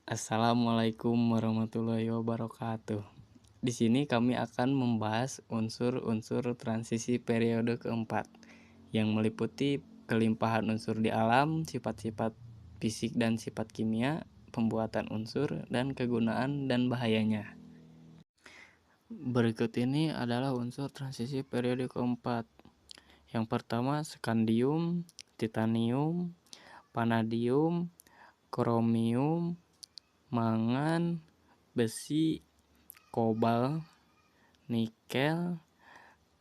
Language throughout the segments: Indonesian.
Assalamualaikum warahmatullahi wabarakatuh. Di sini kami akan membahas unsur-unsur transisi periode keempat yang meliputi kelimpahan unsur di alam, sifat-sifat fisik dan sifat kimia, pembuatan unsur, dan kegunaan dan bahayanya. Berikut ini adalah unsur transisi periode keempat. Yang pertama skandium, titanium, vanadium, kromium, mangan, besi, kobal, nikel,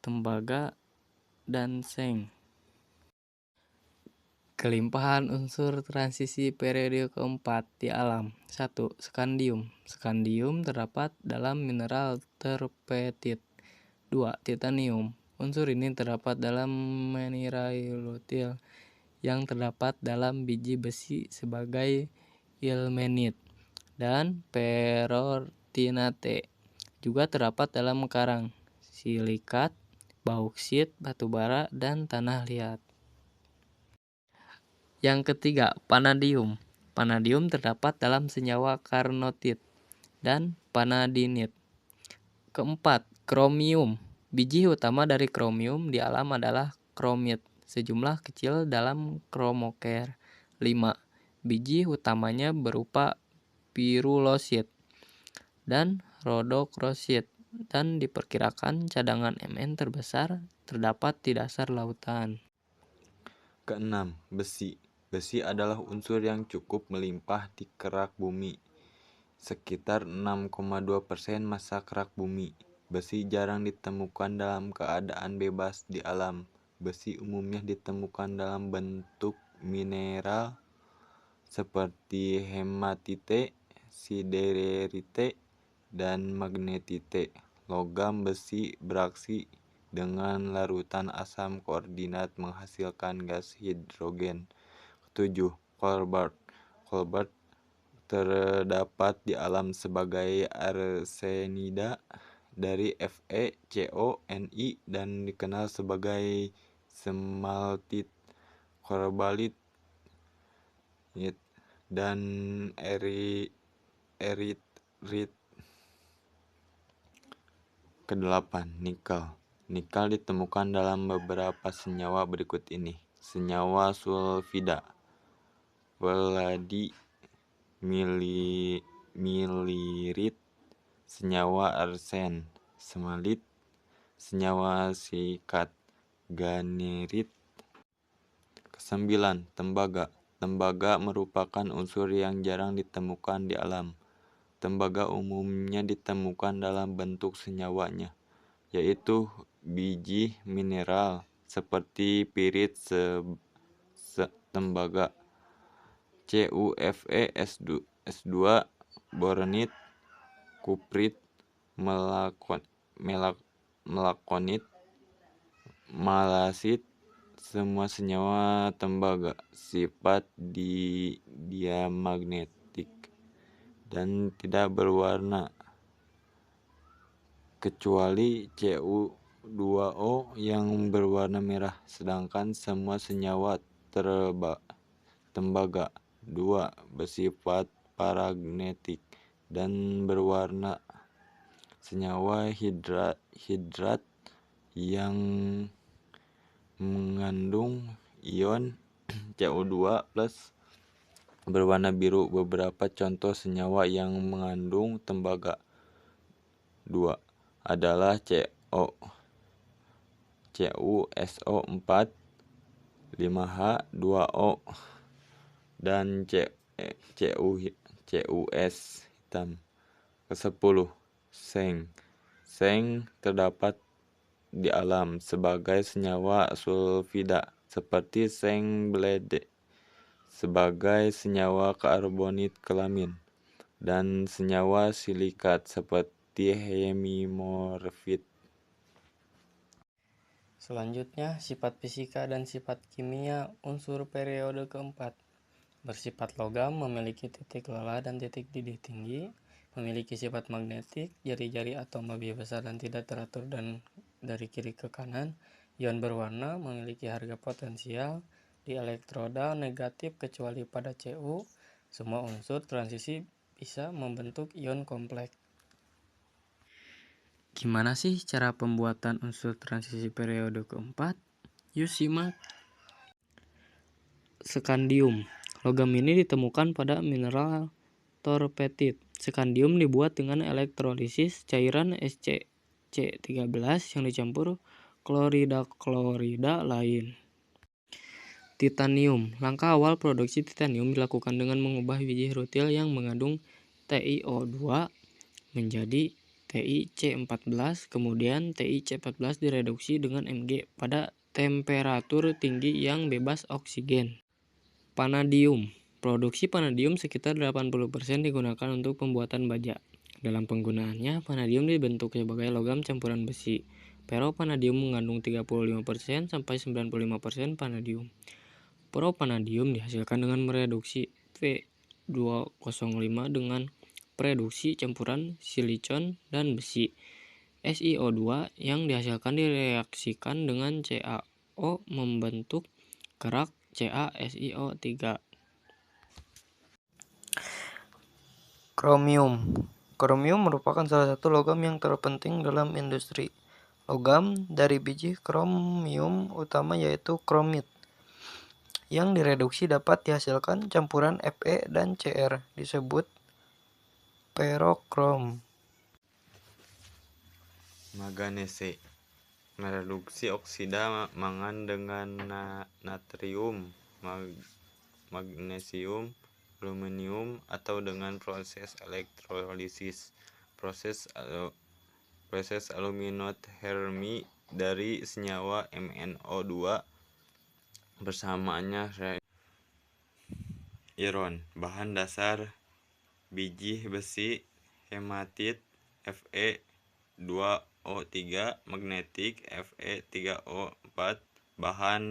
tembaga, dan seng. Kelimpahan unsur transisi periode keempat di alam. 1. Skandium. Skandium terdapat dalam mineral terpetit. 2. Titanium. Unsur ini terdapat dalam mineralotil yang terdapat dalam biji besi sebagai ilmenit. Dan perotinate juga terdapat dalam karang, silikat, bauksit, batubara, dan tanah liat. Yang ketiga, vanadium. Vanadium terdapat dalam senyawa carnotite dan vanadinit. Keempat, kromium. Biji utama dari kromium di alam adalah kromit, sejumlah kecil dalam kromoker. 5. Biji utamanya berupa pirulosit dan rhodochrosite, dan diperkirakan cadangan Mn terbesar terdapat di dasar lautan. Keenam, besi. Besi adalah unsur yang cukup melimpah di kerak bumi, sekitar 6,2% massa kerak bumi. Besi jarang ditemukan dalam keadaan bebas di alam. Besi umumnya ditemukan dalam bentuk mineral seperti hematite, siderite, dan magnetite. Logam besi bereaksi dengan larutan asam koordinat menghasilkan gas hidrogen. 7. Cobalt. Cobalt terdapat di alam sebagai arsenida dari FeCO(Ni) dan dikenal sebagai smaltit, cobaltit, dan eritrit. Kedelapan, nikel. Nikel ditemukan dalam beberapa senyawa berikut ini. Senyawa sulfida, palladi, milirit, senyawa arsen, smalit, senyawa silikat, ganerit. Kesembilan, tembaga. Tembaga merupakan unsur yang jarang ditemukan di alam. Tembaga umumnya ditemukan dalam bentuk senyawanya, yaitu biji mineral seperti pirit tembaga, CuFe S2, boronit, kuprit, melakonit, malasit. Semua senyawa tembaga sifat diamagnetik dan tidak berwarna, kecuali Cu2O yang berwarna merah, sedangkan semua senyawa tembaga 2 bersifat paramagnetik dan berwarna. Senyawa hidrat yang mengandung ion Cu2+ berwarna biru. Beberapa contoh senyawa yang mengandung tembaga 2 adalah CuSO4, 5H2O, dan CuS hitam. Ke-10, seng. Seng terdapat di alam sebagai senyawa sulfida seperti seng belede, sebagai senyawa karbonit kelamin, dan senyawa silikat seperti hemimorfit. Selanjutnya, sifat fisika dan sifat kimia unsur periode keempat. Bersifat logam, memiliki titik lelah dan titik didih tinggi, memiliki sifat magnetik, jari-jari atom lebih besar dan tidak teratur dan dari kiri ke kanan. Ion berwarna, memiliki harga potensial di elektroda negatif kecuali pada Cu. Semua unsur transisi bisa membentuk ion kompleks. Gimana sih cara pembuatan unsur transisi periode keempat? Yuk simak. Skandium. Logam ini ditemukan pada mineral torpetit. Skandium dibuat dengan elektrolisis cairan SCC13 yang dicampur klorida lain. Titanium. Langkah awal produksi titanium dilakukan dengan mengubah biji rutil yang mengandung TiO2 menjadi TiC14, kemudian TiC14 direduksi dengan Mg pada temperatur tinggi yang bebas oksigen. Vanadium. Produksi vanadium sekitar 80% digunakan untuk pembuatan baja. Dalam penggunaannya, vanadium dibentuk sebagai logam campuran besi. Ferrovanadium mengandung 35% sampai 95% vanadium. Propanadium dihasilkan dengan mereduksi V205 dengan reduksi campuran silicon dan besi. SiO2 yang dihasilkan direaksikan dengan CaO membentuk kerak CaSiO3. Kromium. Kromium merupakan salah satu logam yang terpenting dalam industri. Logam dari biji kromium utama yaitu kromit. Yang direduksi dapat dihasilkan campuran Fe dan Cr, disebut ferokrom. Manganese. Mereduksi oksida mangan dengan natrium, magnesium, aluminium atau dengan proses elektrolisis. Proses aluminotermi dari senyawa MnO2 bersamaannya iron. Bahan dasar biji besi, hematit, Fe2O3, magnetik, Fe3O4, bahan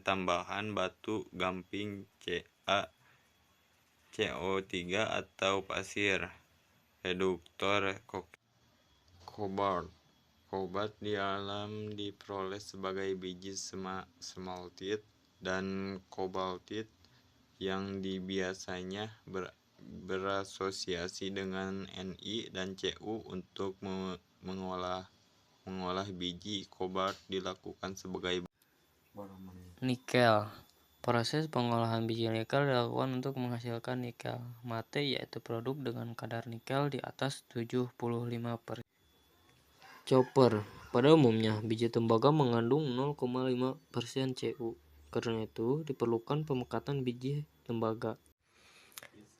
tambahan batu gamping CO3 atau pasir, reduktor kobalt. Kobalt di alam diperoleh sebagai biji smaltit dan kobaltit yang biasanya berasosiasi dengan Ni dan Cu. Untuk mengolah biji kobalt dilakukan sebagai Nikel. Proses pengolahan biji nikel dilakukan untuk menghasilkan nikel mate, yaitu produk dengan kadar nikel di atas 75%. Copper. Pada umumnya, biji tembaga mengandung 0,5% Cu. Karena itu, diperlukan pemekatan biji tembaga.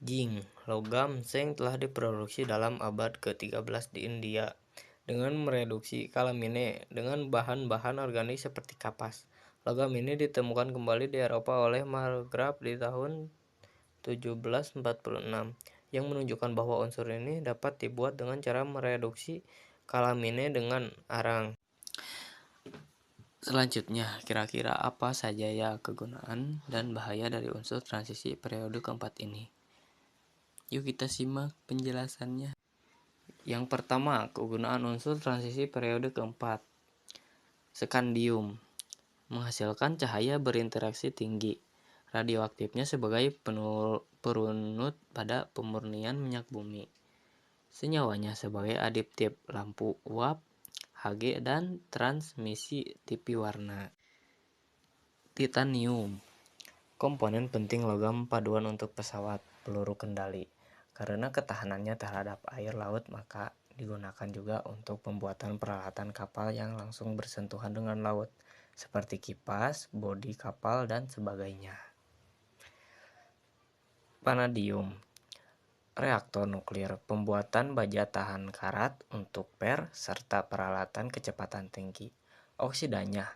Zinc. Logam zinc telah diproduksi dalam abad ke-13 di India dengan mereduksi kalamine dengan bahan-bahan organik seperti kapas. Logam ini ditemukan kembali di Eropa oleh Margrave di tahun 1746, yang menunjukkan bahwa unsur ini dapat dibuat dengan cara mereduksi kalamine dengan arang. Selanjutnya, kira-kira apa saja ya kegunaan dan bahaya dari unsur transisi periode keempat ini? Yuk kita simak penjelasannya. Yang pertama, kegunaan unsur transisi periode keempat. Skandium menghasilkan cahaya berinteraksi tinggi. Radioaktifnya sebagai perunut pada pemurnian minyak bumi. Senyawanya sebagai aditip lampu uap, Hg, dan transmisi TV warna. Titanium, komponen penting logam paduan untuk pesawat, peluru kendali. Karena ketahanannya terhadap air laut, maka digunakan juga untuk pembuatan peralatan kapal yang langsung bersentuhan dengan laut, seperti kipas, bodi kapal, dan sebagainya. Vanadium, reaktor nuklir, pembuatan baja tahan karat untuk per, serta peralatan kecepatan tinggi. Oksidanya,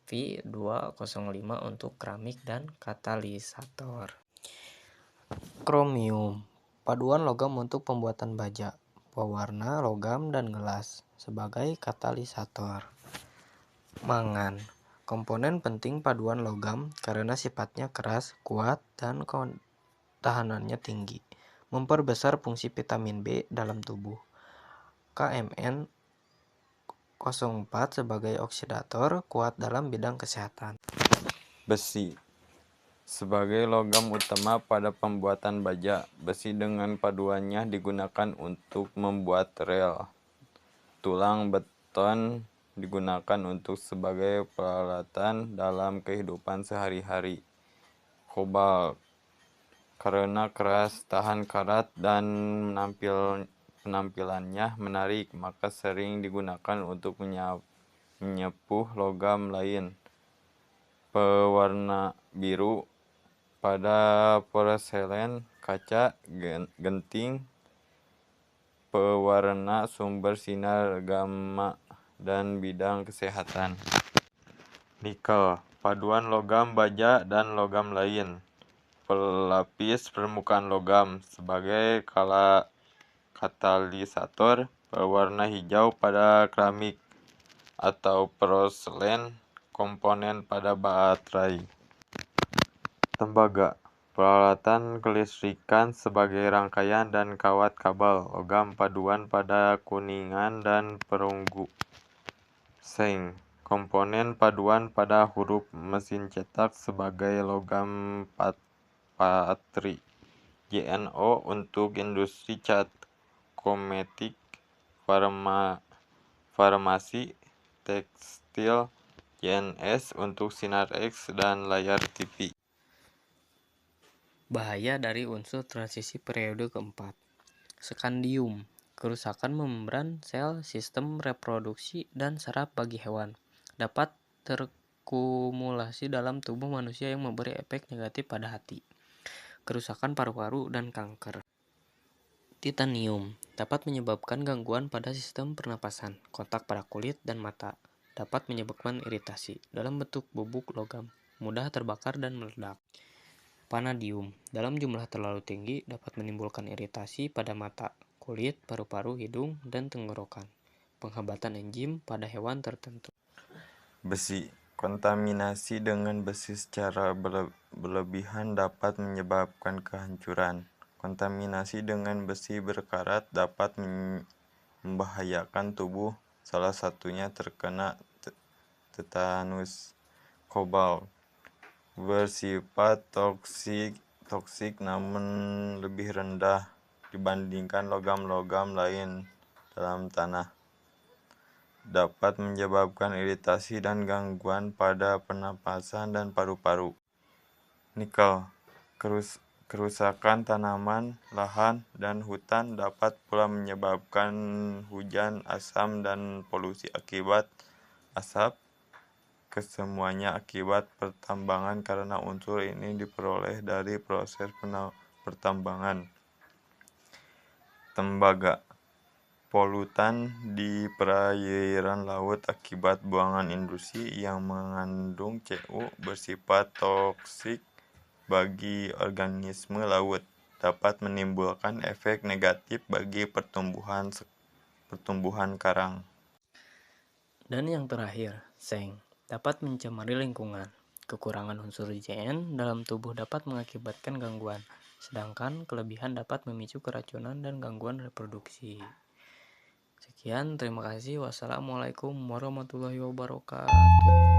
V205 untuk keramik dan katalisator. Kromium, paduan logam untuk pembuatan baja, pewarna logam dan gelas sebagai katalisator. Mangan, komponen penting paduan logam karena sifatnya keras, kuat, dan tahanannya tinggi. Memperbesar fungsi vitamin B dalam tubuh. KMN 04 sebagai oksidator, kuat dalam bidang kesehatan. besi. sebagai logam utama pada pembuatan baja. Besi dengan paduannya digunakan untuk membuat rel. Tulang beton digunakan untuk sebagai peralatan dalam kehidupan sehari-hari. Kobalt karena keras, tahan karat, dan penampilannya menarik, maka sering digunakan untuk menyepuh logam lain. Pewarna biru pada porselen, kaca, genting, pewarna sumber sinar gamma, dan bidang kesehatan. Nikel, paduan logam baja dan logam lain. Pelapis permukaan logam sebagai katalisator, berwarna hijau pada keramik atau porselen, komponen pada baterai. Tembaga, peralatan kelistrikan sebagai rangkaian dan kawat kabel, logam paduan pada kuningan dan perunggu. Seng, komponen paduan pada huruf mesin cetak sebagai logam patri. JNO untuk industri cat, kosmetik, farmasi, tekstil. JNS untuk sinar X dan layar TV. Bahaya dari unsur transisi periode keempat. Skandium, kerusakan membran sel, sistem reproduksi, dan saraf bagi hewan. Dapat terkumulasi dalam tubuh manusia yang memberi efek negatif pada hati, kerusakan paru-paru, dan kanker. Titanium dapat menyebabkan gangguan pada sistem pernapasan, kontak pada kulit dan mata, dapat menyebabkan iritasi dalam bentuk bubuk logam, mudah terbakar dan meledak. Vanadium dalam jumlah terlalu tinggi dapat menimbulkan iritasi pada mata, kulit, paru-paru, hidung, dan tenggorokan. Penghambatan enzim pada hewan tertentu. Besi, kontaminasi dengan besi secara berlebihan dapat menyebabkan kehancuran. Kontaminasi dengan besi berkarat dapat membahayakan tubuh, salah satunya terkena tetanus. Kobalt bersifat toksik namun lebih rendah dibandingkan logam-logam lain dalam tanah. Dapat menyebabkan iritasi dan gangguan pada pernapasan dan paru-paru. Nikel, kerusakan tanaman, lahan, dan hutan dapat pula menyebabkan hujan, asam, dan polusi akibat asap. Kesemuanya akibat pertambangan karena unsur ini diperoleh dari proses pertambangan. Tembaga, polutan di perairan laut akibat buangan industri yang mengandung CO bersifat toksik bagi organisme laut, dapat menimbulkan efek negatif bagi pertumbuhan karang. Dan yang terakhir, seng dapat mencemari lingkungan. Kekurangan unsur Zn dalam tubuh dapat mengakibatkan gangguan, sedangkan kelebihan dapat memicu keracunan dan gangguan reproduksi. Sekian, terima kasih. Wassalamualaikum warahmatullahi wabarakatuh.